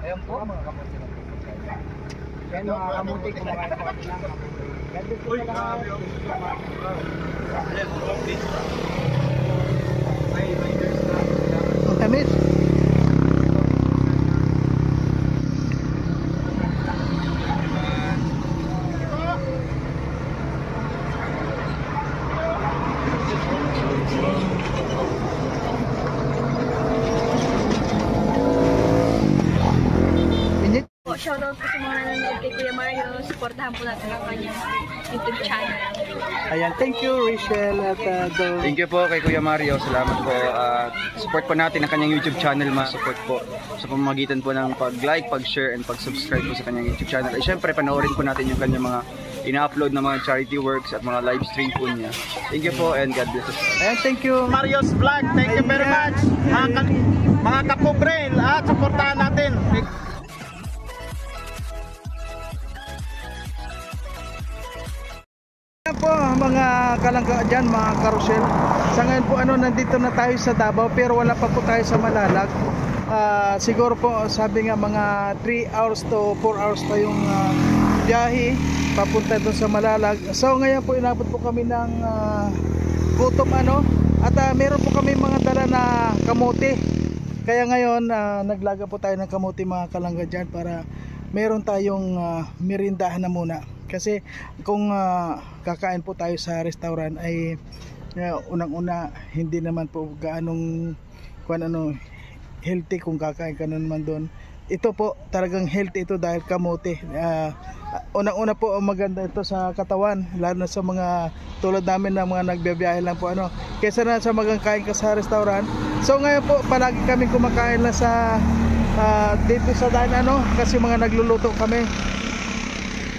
Ayan po mga kamuti ng puso. Ayan mga kamuti, kumakain po kami ng kamuti. Ganda po sa lahat. Ang tamis. Shoutout po sa mga nanonood kay Kuya Mario. Supportahan po natin ang kanyang YouTube channel. Ayan, thank you Rachel at Thank you po kay Kuya Mario. Salamat po. Support po natin ang kanyang YouTube channel. Support po sa pamamagitan po ng pag-like, pag-share, and pag-subscribe po sa kanyang YouTube channel. At syempre, panoorin po natin yung kanyang mga ina-upload na mga charity works at mga live stream po niya. Thank you po and God bless us. Ayan, thank you Mario's Vlog. Thank you very much. Mga kapobre, at supportahan natin. Ayan po mga kalangga dyan, mga karusel. Sa ngayon po nandito na tayo sa Davao pero wala pa po tayo sa Malalag. Siguro po sabi nga mga 3 hours to 4 hours tayong biyahe papunta doon sa Malalag. So ngayon po inabot po kami ng gutom at meron po kami mga dala na kamote. Kaya ngayon naglaga po tayo ng kamote mga kalangga dyan para meron tayong merindahan na muna. Kasi kung kakain po tayo sa restaurant ay unang-una hindi naman po gaanong healthy kung kakain ka naman doon. Ito po talagang healthy ito dahil kamote. Unang-una po maganda ito sa katawan, lalo na sa mga tulad namin na mga nagbibiyahe lang po kaysa na sa magkakain ka sa restaurant. So ngayon po palagi kami kumakain lang sa dito sa daan kasi mga nagluluto kami.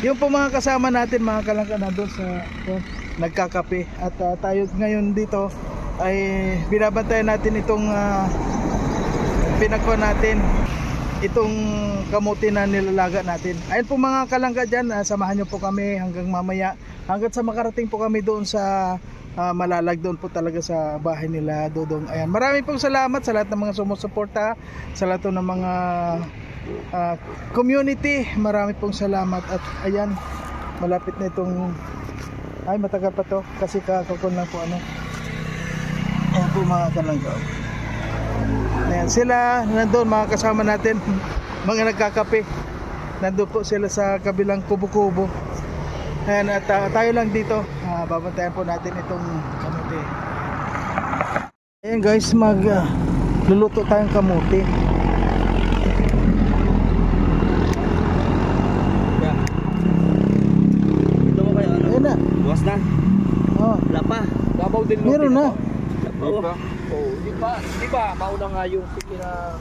Yung po mga kasama natin mga kalangga na doon sa nagkakape at tayo ngayon dito ay binabantayan natin itong pinagkuha natin itong kamote na nilalaga natin. Ayun po mga kalangga dyan, samahan nyo po kami hanggang mamaya, hanggang sa makarating po kami doon sa Malalag, doon po talaga sa bahay nila Dodong. Ayan, maraming pong salamat sa lahat ng mga sumusuporta, sa lahat ng mga community. Marami pong salamat. At ayan, malapit na itong matagal pa to kasi kakakon lang po ayan po mga kalangga. Ayan sila nandun, mga kasama natin mga nagkakape, nandun po sila sa kabilang kubo-kubo. Ayan, at tayo lang dito babantayan po natin itong kamote. Ayan guys, luluto tayong kamote. Bukas na. Wala pa. Babaw din mo. Meron na. Babaw. Di ba? Mauna nga yung sikina.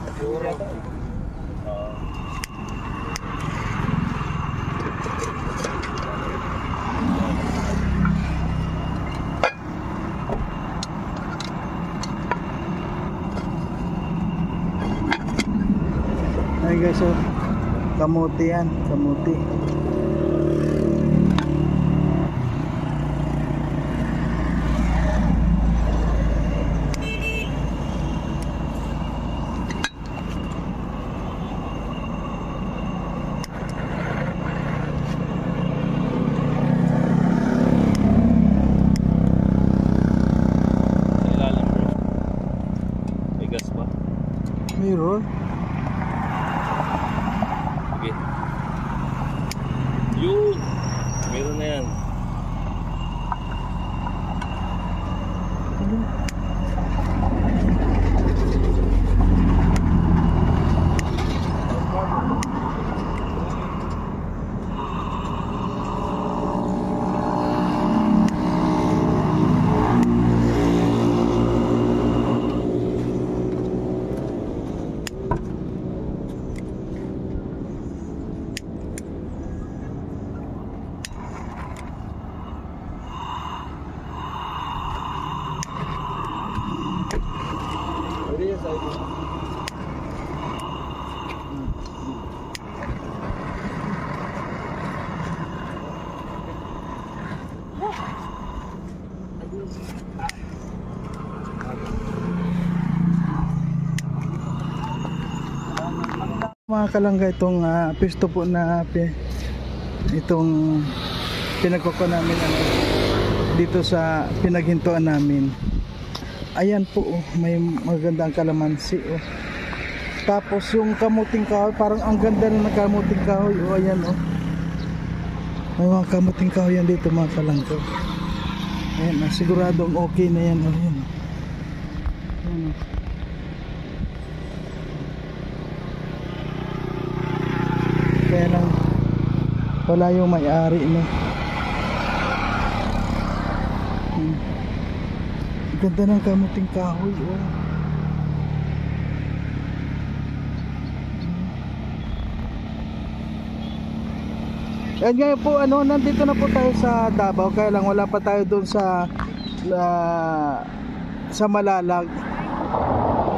Ay guys, kamote yan, kamote. Mayroon. Sige. Mga kalangga, itong pisto po na itong pinagkukuha namin dito sa pinaghintuan namin. Ayan po, may magandang kalamansi. Tapos yung kamuting kahoy, parang ang ganda na ng kamuting kahoy. Ayan may mga kamuting kahoy yan dito mga kalangga. Ayan, siguradong okay na yan. Ayan. Kaya lang wala yung may-ari no. Ganda ng kamuting kahoy. At ngayon po nandito na po tayo sa Davao, kaya lang wala pa tayo doon sa Malalag.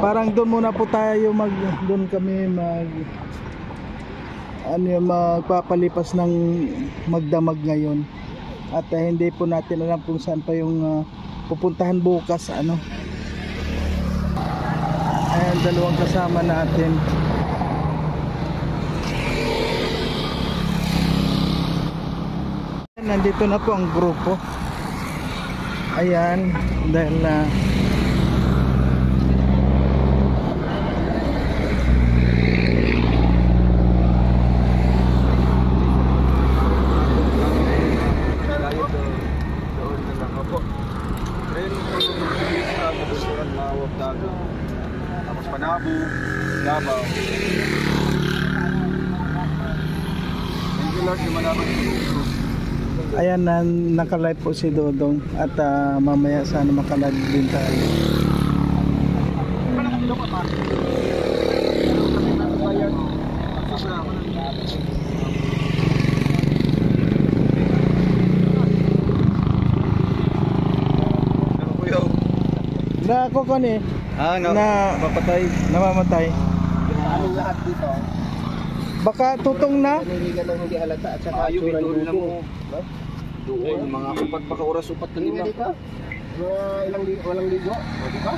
Parang doon muna po tayo doon kami magpapalipas ng magdamag ngayon. At hindi po natin alam kung saan pa yung pupuntahan bukas Ayan, dalawang kasama natin. Nandito na po ang grupo. Ayan, dahil tapos Panabo, Davao. Thank you Lord, ayan, naka-live po si Dodong at mamaya sana maka-live din tayo. Na ako kani namamatay. Anong lahat dito? Baka tutong na. Naninigan ng hindi halata at saka itsura ng dugo. Doon, mga upat pa kauras-upat na lima. Walang ligo. Di ba?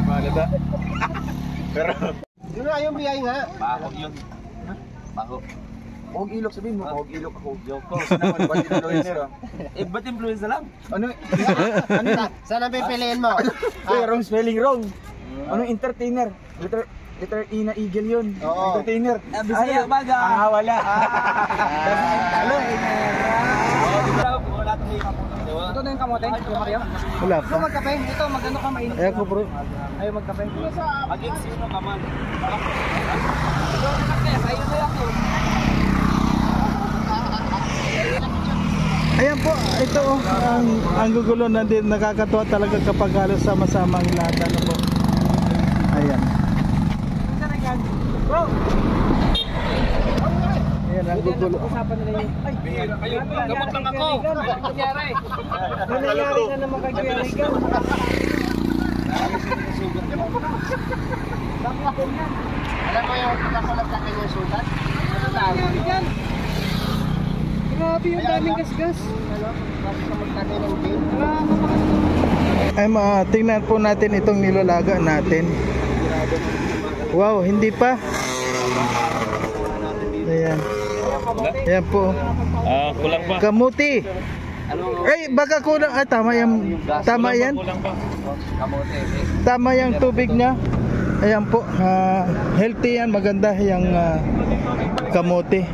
Malata. Pero Yun nga yung biyay nga. Baho yun. Baho. Huwag ilok, sabihin mo. Huwag ilok ako. Joke ko. Sinaman, ba't influencer? Ba't influencer lang? Ano saan ang pipiliin mo? Wrong spelling, wrong. Anong entertainer? Letter E na eagle yun. Oo. Entertainer. Bisaya baga. Wala. Hello. Ito na yung kamote, yung Mario. Wala pa. Magkape, ito magano ka mainit. Ayan ko bro. Ayaw magkape. Aging sino ka man? Ayan po, ito ang gugulo na din, nakakatuwa talaga kapag halos sama-sama ang lahat po. Ayan. Bro! Ayan ang gugulo. Usapan nila yun. Ay, kayo, gamot lang ako. Ano nangyari? Ano nangyari na naman kay Kuya Regan? Alam mo yung pagkakulat sa kanyang sugat? Ano nangyari dyan? Grabe yung daming gasgas. Bakit ka magtatay ng game? Ay tingnan po natin itong nilalaga natin. Wow, hindi pa. Ayan. Ayan po. Kulang pa. Kamuti. Ay, baka kulang. Tama yan. Tama yan. Tama yung tubig niya. Ayan po. Healthy yan. Maganda yung kamuti.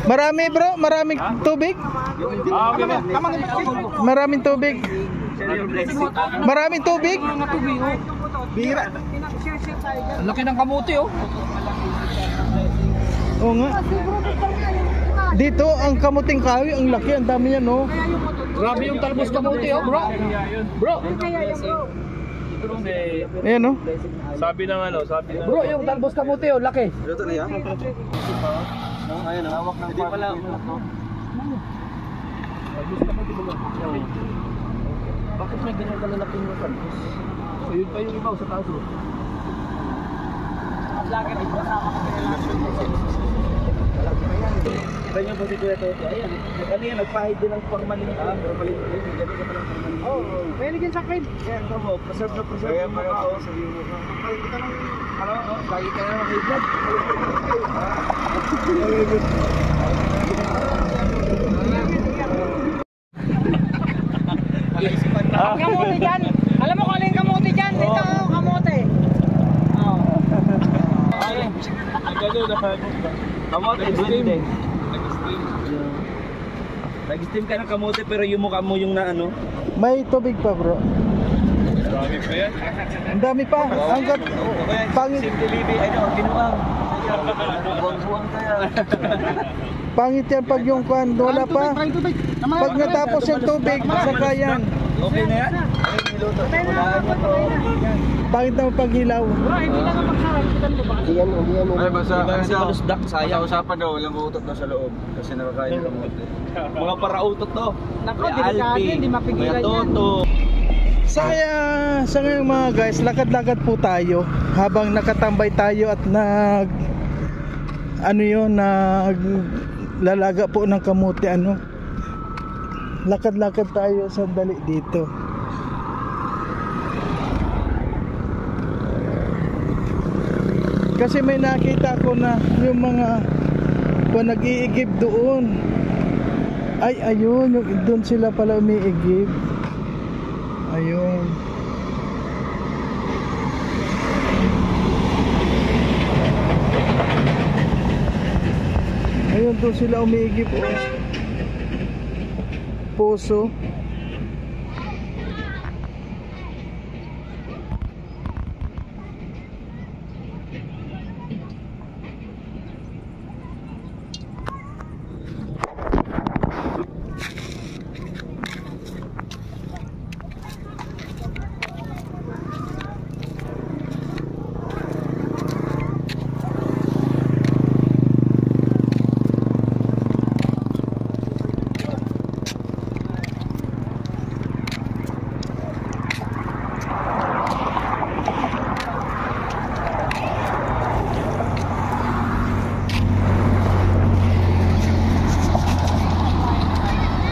Marami bro. Maraming tubig. Maraming tubig. Maraming tubig. Bira. Ang laki ng kamote oh. Oo nga. Dito ang kamuting kahoy, ang laki, ang dami yan, no. Grabe yung talbos kamote oh, bro. Bro. Ayan, no. Sabi ng Bro, yung talbos kamote oh, laki. Luto na yan? Ayun, hawak ng hindi pala. Bakit may ganyan kalalaki yung talbos? So yun pa yung ibaw sa taas oh. Ang laki rin kasama ka. Kita niyo po si Kuya Toto. Ayan. Kanina nagpahid din ng formalin. Formalin din. Ganito ka palang formalin. Oo. May ligyan sa akin. Yan ito mo. Preserve na preserve. Kaya para ako sa iyo mo. Kahit ka lang. Ano? Lagi ka na makahidlad. Kamote dyan. Alam mo kung ano yung kamote dyan? Dito, kamote. Kamote, steam. Nag-steam ka ng kamote pero yung mukha mo yung na ano. May tubig pa bro. Dami pa yan. Ang dami pa. Hanggat pangit, Delivery, ano, ginuang. Buwang-buwang kaya. pangit yan pag yung kwan. Wala pa. Pag natapos yung tubig, saka yan. Okay na yan? Pangit na paghilaw. Ay, basta malusdak, sayang. Usapan daw, walang utot daw sa loob. Kasi nakakain ng kamote. Mga parautot to. Nako, delikado, hindi mapigilan yan. Toto. Sa ngayong mga guys, lakad-lakad po tayo habang nakatambay tayo at lalaga po ng kamote lakad-lakad tayo sandali dito. Kasi may nakita ko na yung mga nag-iigib doon. Ay, ayun, doon sila pala umiigib. Ayun. Ayun, doon sila umiigib. Puso.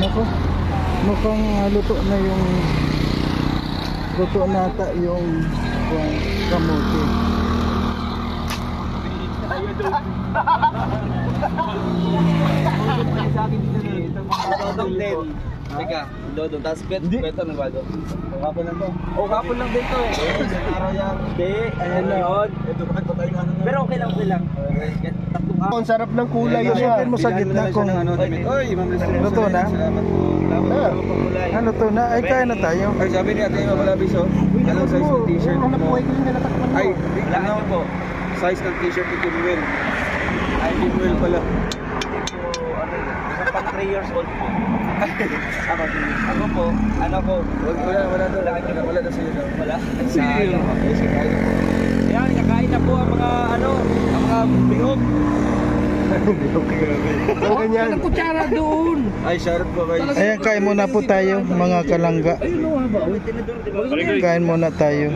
Nako, mukhang luto nata yung kamote. Teka, Dodo, tapos beto na ba, Dodo? Kapon lang to. Oh, kapon lang din to eh. Araw yan. Hindi, ayan na yun. Pero okay lang. Ang sarap ng kulay Isipin mo sa gitna kung Oy, Ma'am Leslie. luto na. Salamat po. Salamat po pagkulay. Luto na. Ay, kaya na tayo. Ay, sabi ni Ate Ma'am Labis, oh. Anong size ng t-shirt mo? Ay, ano po? Size ng t-shirt ni Kim Will. Ay, Kim Will pala. Pang 3 years old po. Ako po, ano po? Wala na sila daw. Wala? Sayang. Yan, kakain na po ang mga bihog. ganyan. Kutsara doon. Ay, shoutout po kayo. Ayan, kain muna po tayo mga kalangga. Kain muna tayo.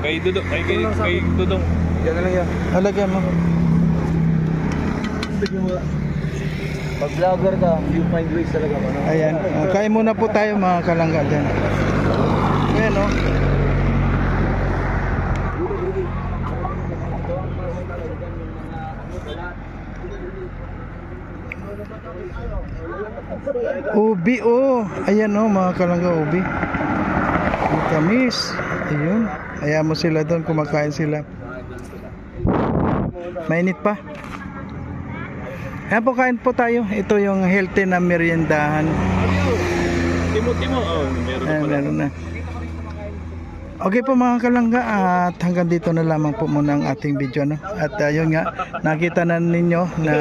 Kay Dudong. Kay Dudong. Yan na lang yan. Halagyan mo. Pag vlogger ka, you find ways talaga. Ayan, kain muna po tayo mga kalangga dyan. Ayan o. Ubi ayan o mga kalangga, ubi. May kamis. Ayun. Ayan mo sila doon, kumakain sila. Mainit pa. Ayan po, kain po tayo. Ito yung healthy na meriendahan. Timo. Oh, meron Ayan, pala. meron na. Okay po mga kalangga, at hanggang dito na lamang po muna ang ating video, no? At yun nga, nakita na ninyo na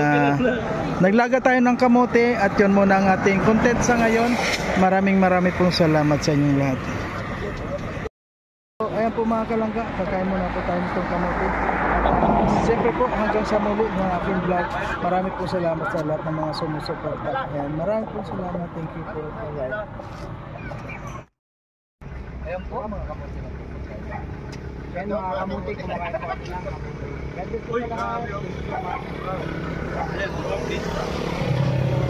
naglaga tayo ng kamote, at yun muna ang ating content sa ngayon. Maraming pong salamat sa inyong lahat. So, ayan po mga kalangga, kakain muna po tayo nitong kamote. Siyempre po, hanggang sa muli ng aking vlog, marami po salamat sa lahat ng mga sumusuporta. Ayan, marami po salamat. Thank you po. Alright. Ayan po mga kamote. Ayan mga kamote, kumakain po ako lang. God bless po sa lahat.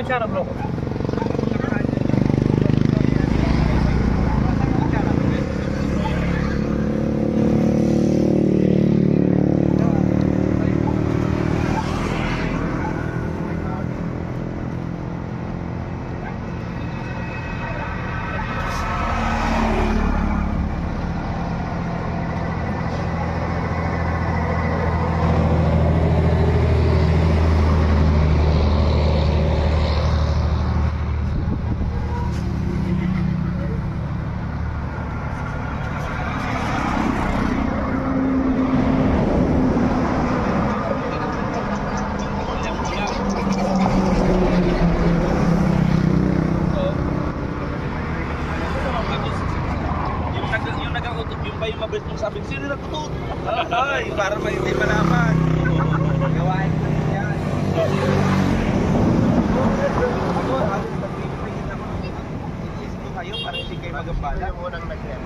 kutsara, bro. Yung nag-autot, yung ba yung mabait mong sabi, sino nag-autot? Ay, para may hindi malaman. Gawain ko rin yan. Ako, halos pag-ibigin ako ng inis ko kayo para hindi kayo magambala. Yung unang nagyan.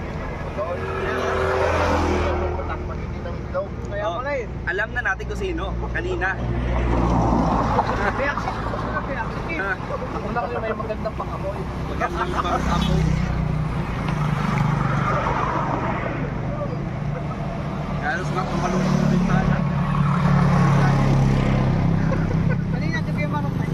Kaya pala eh. Alam na natin kung sino, kanina. Ako lang yung may magandang pangamoy. Magandang pang-amoy. Halos na kumalungkot ng bintana. Kanina, ito kayo manok na.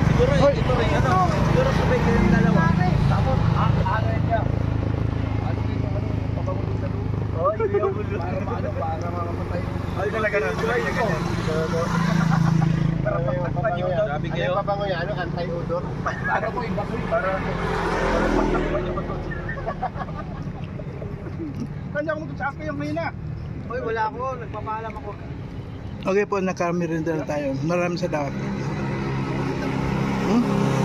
Siguro ito rin, ano? Siguro sabay kayong dalawa. Tapos, ano siya? Ano yung pabangunin sa lupa? Oh, yung gulo. Para makamatay. Ay, talaga na. Para pagtakpan yung Sabi kayo. Ano pabango yan? Ano? Anti-odor? Para ko iba ko. Para pagtakpan yung bato. Kanya ako sa akin yung hina. Hoy, wala ako. Nagpapaalam ako. Okay po, nakamirenda na tayo. Maraming salamat. Hmm?